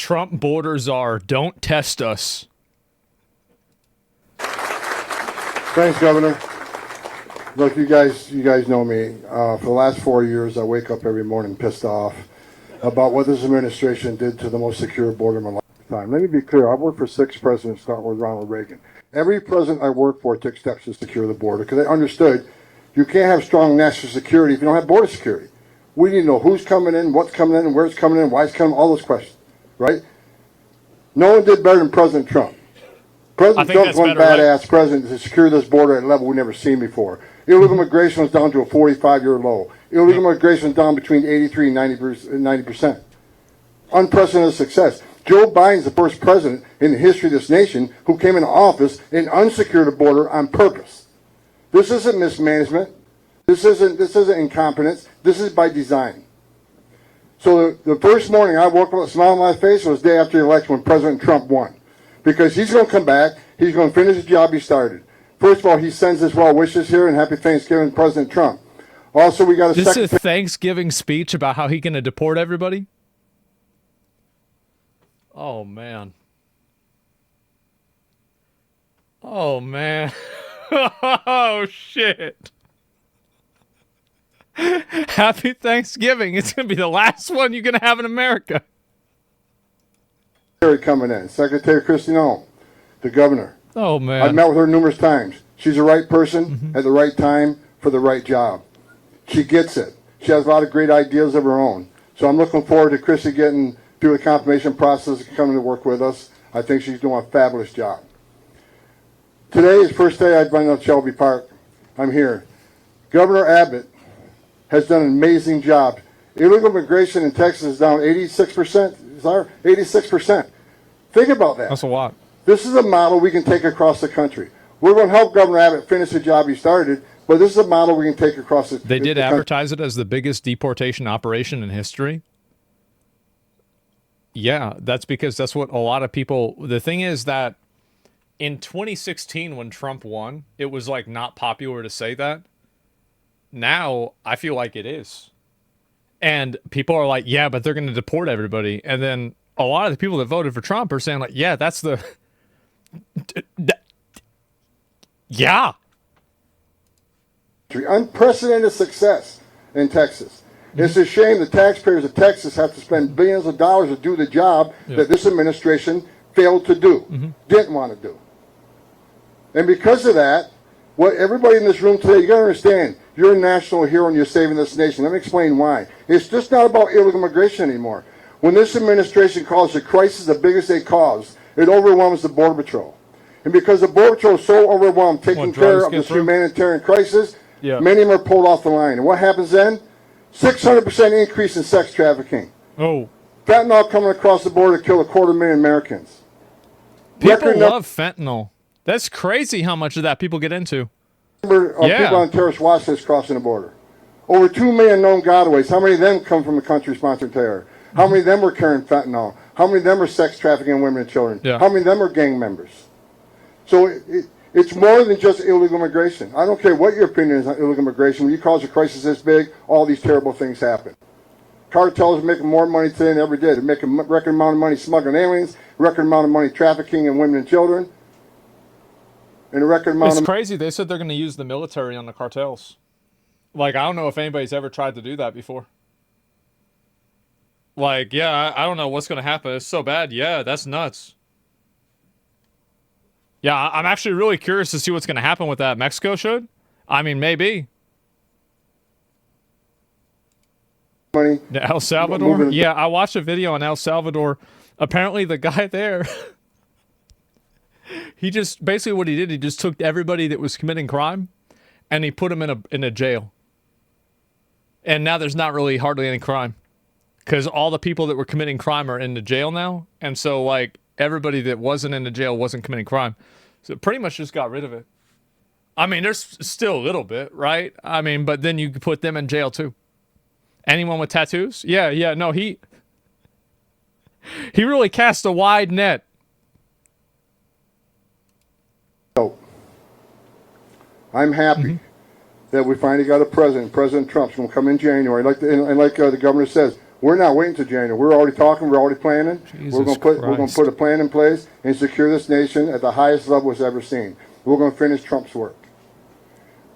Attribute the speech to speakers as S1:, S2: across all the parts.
S1: Trump border czar. Don't test us.
S2: Thanks, Governor. Look, you guys know me. For the last 4 years, I wake up every morning pissed off about what this administration did to the most secure border in my lifetime. Let me be clear. I've worked for 6 presidents, starting with Ronald Reagan. Every president I worked for took steps to secure the border because they understood you can't have strong national security if you don't have border security. We need to know who's coming in, what's coming in, where it's coming in, why it's coming, all those questions, right? No one did better than President Trump. President Trump's one badass president to secure this border at a level we've never seen before. Illegal immigration was down to a 45-year low. Illegal immigration was down between 83 and 90%. Unprecedented success. Joe Biden's the first president in the history of this nation who came into office and unsecured the border on purpose. This isn't mismanagement. This isn't incompetence. This is by design. So the first morning I woke up with a smile on my face was the day after the election when President Trump won. Because he's going to come back, he's going to finish the job he started. First of all, he sends his well wishes here and happy Thanksgiving to President Trump. Also, we got a
S1: This is a Thanksgiving speech about how he's going to deport everybody? Oh, man. Oh, man. Oh, shit. Happy Thanksgiving. It's going to be the last one you're going to have in America.
S2: Coming in. Secretary Christine, the governor.
S1: Oh, man.
S2: I've met with her numerous times. She's the right person at the right time for the right job. She gets it. She has a lot of great ideas of her own. So I'm looking forward to Chrissy getting through the confirmation process and coming to work with us. I think she's doing a fabulous job. Today is the first day I've been at Shelby Park. I'm here. Governor Abbott has done an amazing job. Illegal immigration in Texas is down 86%. 86%. Think about that.
S1: That's a lot.
S2: This is a model we can take across the country. We're going to help Governor Abbott finish the job he started, but this is a model we can take across the country.
S1: They did advertise it as the biggest deportation operation in history. Yeah, that's because that's what a lot of people... The thing is that in 2016 when Trump won, it was like not popular to say that. Now, I feel like it is. And people are like, yeah, but they're going to deport everybody. And then a lot of the people that voted for Trump are saying like, yeah, that's the... Yeah.
S2: Unprecedented success in Texas. It's a shame the taxpayers of Texas have to spend billions of dollars to do the job that this administration failed to do, didn't want to do. And because of that, what everybody in this room today, you got to understand, you're a national hero and you're saving this nation. Let me explain why. It's just not about illegal immigration anymore. When this administration calls the crisis the biggest they cause, it overwhelms the Border Patrol. And because the Border Patrol is so overwhelmed taking care of this humanitarian crisis, many of them are pulled off the line. And what happens then? 600% increase in sex trafficking.
S1: Oh.
S2: Fentanyl coming across the border to kill 250,000 Americans.
S1: People love fentanyl. That's crazy how much of that people get into.
S2: Number of people on terrorist watch list crossing the border. Over 2 million known gotaways. How many of them come from a country sponsored terror? How many of them were carrying fentanyl? How many of them are sex trafficking women and children? How many of them are gang members? So it's more than just illegal immigration. I don't care what your opinion is on illegal immigration. When you cause a crisis this big, all these terrible things happen. Cartels are making more money today than ever did. They're making a record amount of money smuggling aliens, record amount of money trafficking in women and children, and a record amount
S1: It's crazy. They said they're going to use the military on the cartels. Like, I don't know if anybody's ever tried to do that before. Like, yeah, I don't know what's going to happen. It's so bad. Yeah, that's nuts. Yeah, I'm actually really curious to see what's going to happen with that. Mexico should? I mean, maybe.
S2: money.
S1: El Salvador? Yeah, I watched a video on El Salvador. Apparently the guy there, he just, basically what he did, he just took everybody that was committing crime and he put them in a jail. And now there's not really hardly any crime. Because all the people that were committing crime are in the jail now. And so, like, everybody that wasn't in the jail wasn't committing crime. So it pretty much just got rid of it. I mean, there's still a little bit, right? I mean, but then you could put them in jail too. Anyone with tattoos? Yeah, no, he really cast a wide net.
S2: So, I'm happy that we finally got a president. President Trump's going to come in January. Like the governor says, We're not waiting until January. We're already talking. We're already planning. We're going to put a plan in place and secure this nation at the highest level it's ever seen. We're going to finish Trump's work.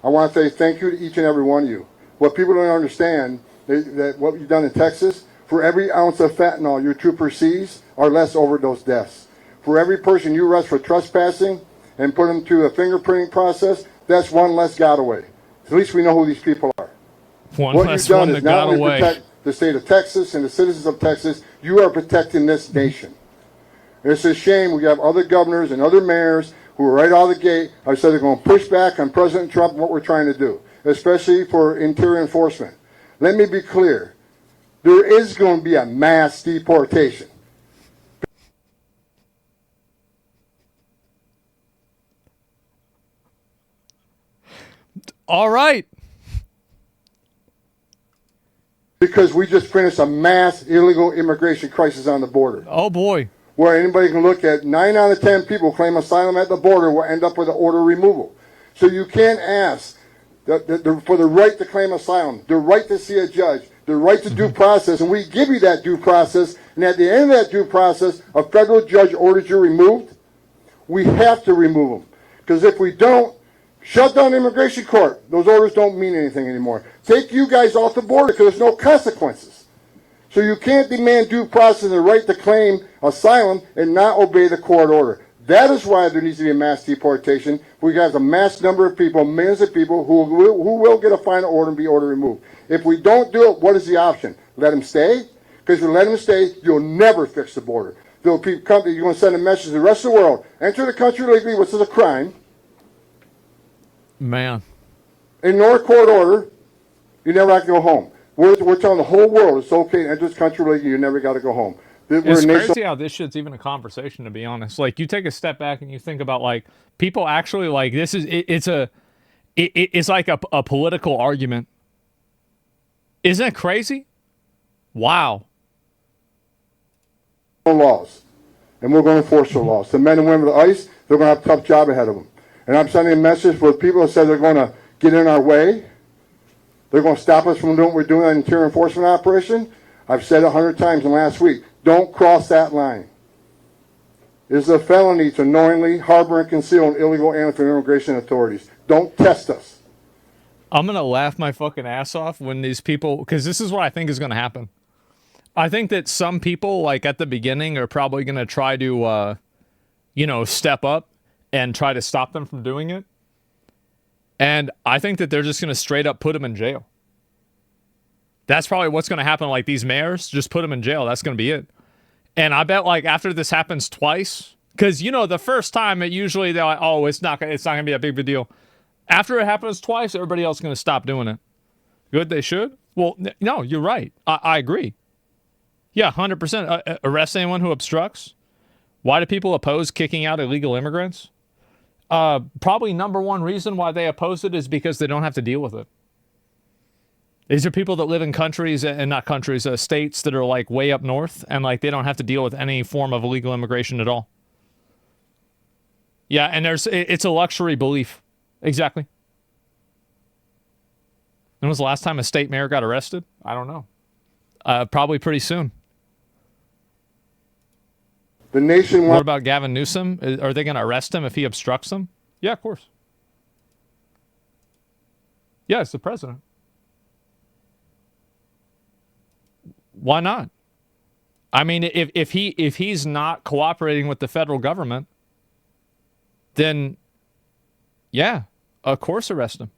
S2: I want to say thank you to each and every one of you. What people don't understand is that what you've done in Texas, for every ounce of fentanyl your trooper sees, are less overdose deaths. For every person you arrest for trespassing and put them through a fingerprinting process, that's one less got away. At least we know who these people are.
S1: What you've done is not only protect
S2: the state of Texas and the citizens of Texas, you are protecting this nation. It's a shame we have other governors and other mayors who are right out of the gate. I said they're going to push back on President Trump and what we're trying to do, especially for interior enforcement. Let me be clear. There is going to be a mass deportation.
S1: All right.
S2: Because we just finished a mass illegal immigration crisis on the border.
S1: Oh, boy.
S2: Where anybody can look at 9 out of 10 people claim asylum at the border will end up with an order removal. So you can't ask for the right to claim asylum, the right to see a judge, the right to due process, and we give you that due process, and at the end of that due process, a federal judge orders you removed, we have to remove them. Because if we don't, shut down the immigration court. Those orders don't mean anything anymore. Take you guys off the border because there's no consequences. So you can't demand due process and the right to claim asylum and not obey the court order. That is why there needs to be a mass deportation. We have a mass number of people, millions of people who will get a final order and be ordered removed. If we don't do it, what is the option? Let them stay? Because if you let them stay, you'll never fix the border. You're going to send a message to the rest of the world. Enter the country legally, which is a crime.
S1: Man.
S2: Ignore court order, you never have to go home. We're telling the whole world it's okay to enter this country legally, you never got to go home.
S1: It's crazy how this shit's even a conversation, to be honest. Like, you take a step back and you think about, like, people actually, like, this is, it's like a political argument. Isn't it crazy? Wow.
S2: Laws. And we're going to enforce the laws. The men and women of the ICE, they're going to have a tough job ahead of them. And I'm sending a message for people that said they're going to get in our way. They're going to stop us from doing what we're doing on an interior enforcement operation. I've said it 100 times in the last week. Don't cross that line. It is a felony to knowingly harbor and conceal an illegal alien from immigration authorities. Don't test us.
S1: I'm going to laugh my fucking ass off when these people, because this is what I think is going to happen. I think that some people, like at the beginning, are probably going to try to, step up and try to stop them from doing it. And I think that they're just going to straight up put them in jail. That's probably what's going to happen. Like, these mayors, just put them in jail. That's going to be it. And I bet, like, after this happens twice, because, the first time it usually they're like, oh, it's not going to be a big of a deal. After it happens twice, everybody else is going to stop doing it. Good, they should? Well, no, you're right. I agree. Yeah, 100%. Arrest anyone who obstructs. Why do people oppose kicking out illegal immigrants? Probably number one reason why they oppose it is because they don't have to deal with it. These are people that live in countries, and not countries, states that are like way up north, and like they don't have to deal with any form of illegal immigration at all. Yeah, and it's a luxury belief. Exactly. When was the last time a state mayor got arrested? I don't know. Probably pretty soon.
S2: The nation.
S1: What about Gavin Newsom? Are they going to arrest him if he obstructs them? Yeah, of course. Yeah, it's the president. Why not? I mean, if he's not cooperating with the federal government, then yeah, of course arrest him.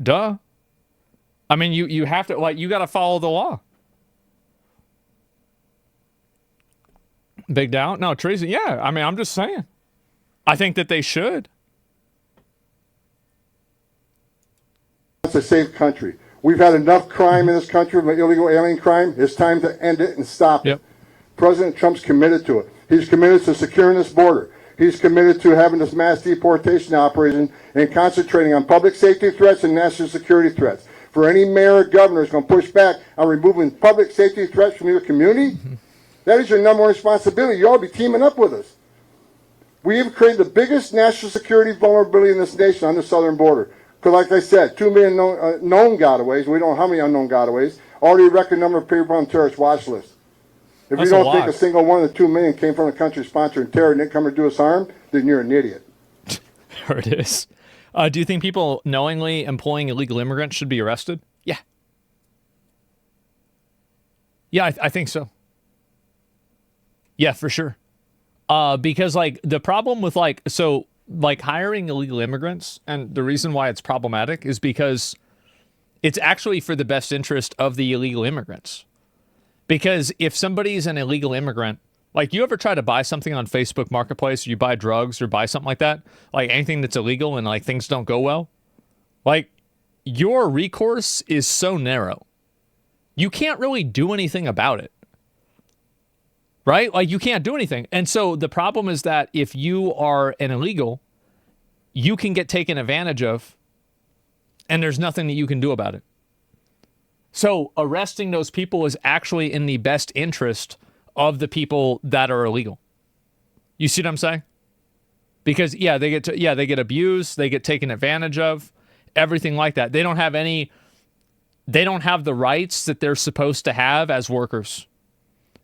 S1: Duh. I mean, you have to, like, you got to follow the law. Big doubt? No, treason. Yeah, I mean, I'm just saying. I think that they should.
S2: It's a safe country. We've had enough crime in this country, illegal alien crime. It's time to end it and stop it. President Trump's committed to it. He's committed to securing this border. He's committed to having this mass deportation operation and concentrating on public safety threats and national security threats. For any mayor or governor who's going to push back on removing public safety threats from your community, that is your number one responsibility. You ought to be teaming up with us. We have created the biggest national security vulnerability in this nation on the southern border. Because like I said, 2 million known gotaways. We don't know how many unknown gotaways. Already record number of people on the terrorist watch list. If
S1: That's
S2: you
S1: a
S2: don't think
S1: lot.
S2: a single one of the 2 million came from a country sponsoring terror and didn't come and do us harm, then you're an idiot.
S1: There it is. Do you think people knowingly employing illegal immigrants should be arrested? Yeah. Yeah, I think so. Yeah, for sure. Because like the problem with like hiring illegal immigrants, and the reason why it's problematic is because it's actually for the best interest of the illegal immigrants. Because if somebody's an illegal immigrant, like you ever try to buy something on Facebook Marketplace, or you buy drugs or buy something like that, like anything that's illegal and like things don't go well, like your recourse is so narrow. You can't really do anything about it. Right? Like you can't do anything. And so the problem is that if you are an illegal, you can get taken advantage of and there's nothing that you can do about it. So arresting those people is actually in the best interest of the people that are illegal. You see what I'm saying? Because they get abused, they get taken advantage of, everything like that. They don't have the rights that they're supposed to have as workers.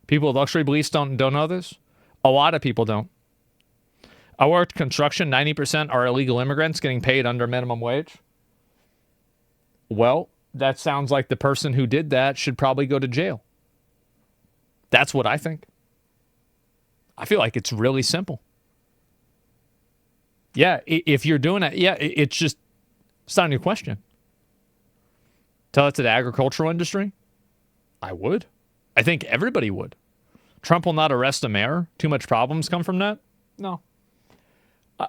S1: People with luxury beliefs don't know this. A lot of people don't. I worked construction, 90% are illegal immigrants getting paid under minimum wage. Well, that sounds like the person who did that should probably go to jail. That's what I think. I feel like it's really simple. Yeah, if you're doing it, it's not a new question. Tell it to the agricultural industry? I would. I think everybody would. Trump will not arrest a mayor. Too much problems come from that? No.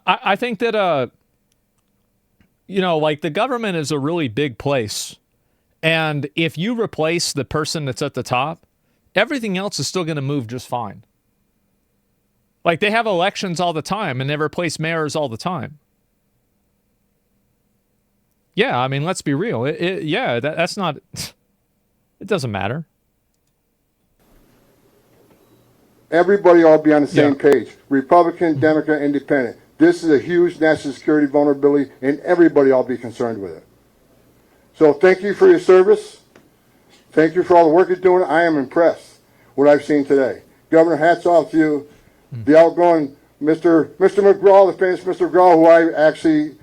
S1: I think that, like the government is a really big place. And if you replace the person that's at the top, everything else is still going to move just fine. Like they have elections all the time and they replace mayors all the time. Yeah, I mean, let's be real. That's not, it doesn't matter.
S2: Everybody all be on the same page. Republican, Democrat, Independent. This is a huge national security vulnerability, and everybody all be concerned with it. So thank you for your service. Thank you for all the work you're doing. I am impressed what I've seen today. Governor, hats off to you. The outgoing Mr. McGraw, the famous Mr. McGraw, who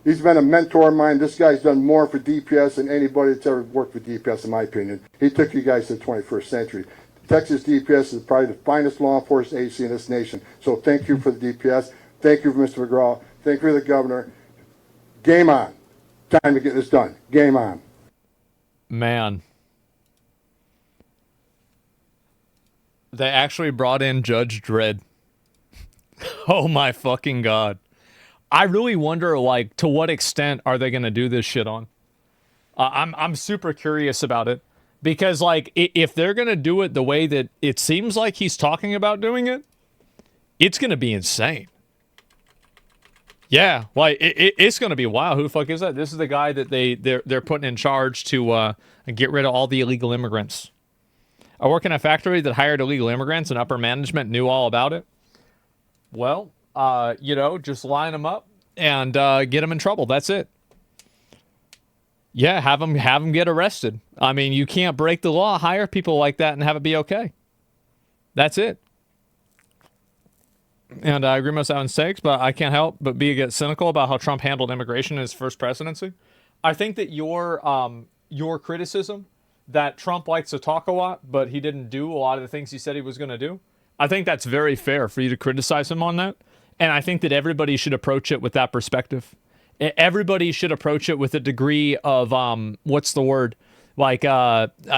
S2: he's been a mentor of mine. This guy's done more for DPS than anybody that's ever worked for DPS, in my opinion. He took you guys to the 21st century. Texas DPS is probably the finest law enforcement agency in this nation. So thank you for the DPS. Thank you for Mr. McGraw. Thank you for the governor. Game on. Time to get this done. Game on.
S1: Man. They actually brought in Judge Dredd. Oh my fucking God. I really wonder, like, to what extent are they going to do this shit on? I'm super curious about it. Because, like, if they're going to do it the way that it seems like he's talking about doing it, it's going to be insane. Yeah, like, it's going to be, wow, who the fuck is that? This is the guy that they're putting in charge to get rid of all the illegal immigrants. I work in a factory that hired illegal immigrants and upper management knew all about it. Well, just line them up and get them in trouble. That's it. Yeah, have them get arrested. I mean, you can't break the law. Hire people like that and have it be okay. That's it. And I agree most having mistakes, but I can't help but get cynical about how Trump handled immigration in his first presidency. I think that your criticism that Trump likes to talk a lot, but he didn't do a lot of the things he said he was going to do, I think that's very fair for you to criticize him on that. And I think that everybody should approach it with that perspective. Everybody should approach it with a degree of,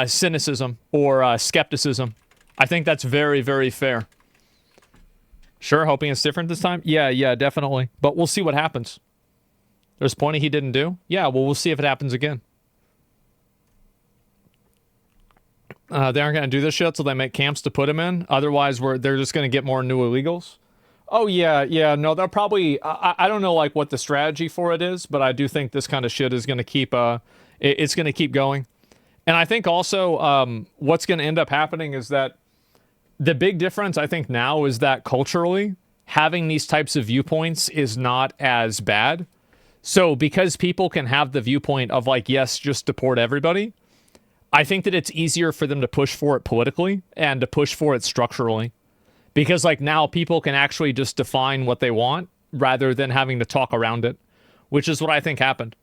S1: cynicism or skepticism. I think that's very, very fair. Sure, hoping it's different this time? Yeah, definitely. But we'll see what happens. There's plenty he didn't do? Yeah, well, we'll see if it happens again. They aren't going to do this shit until they make camps to put him in. Otherwise, they're just going to get more new illegals. Oh, yeah, no, they'll probably... I don't know, like, what the strategy for it is, but I do think this kind of shit is going to keep... it's going to keep going. And I think also what's going to end up happening is that the big difference, I think, now is that culturally, having these types of viewpoints is not as bad. So because people can have the viewpoint of, like, yes, just deport everybody, I think that it's easier for them to push for it politically and to push for it structurally. Because like now people can actually just define what they want rather than having to talk around it, which is what I think happened.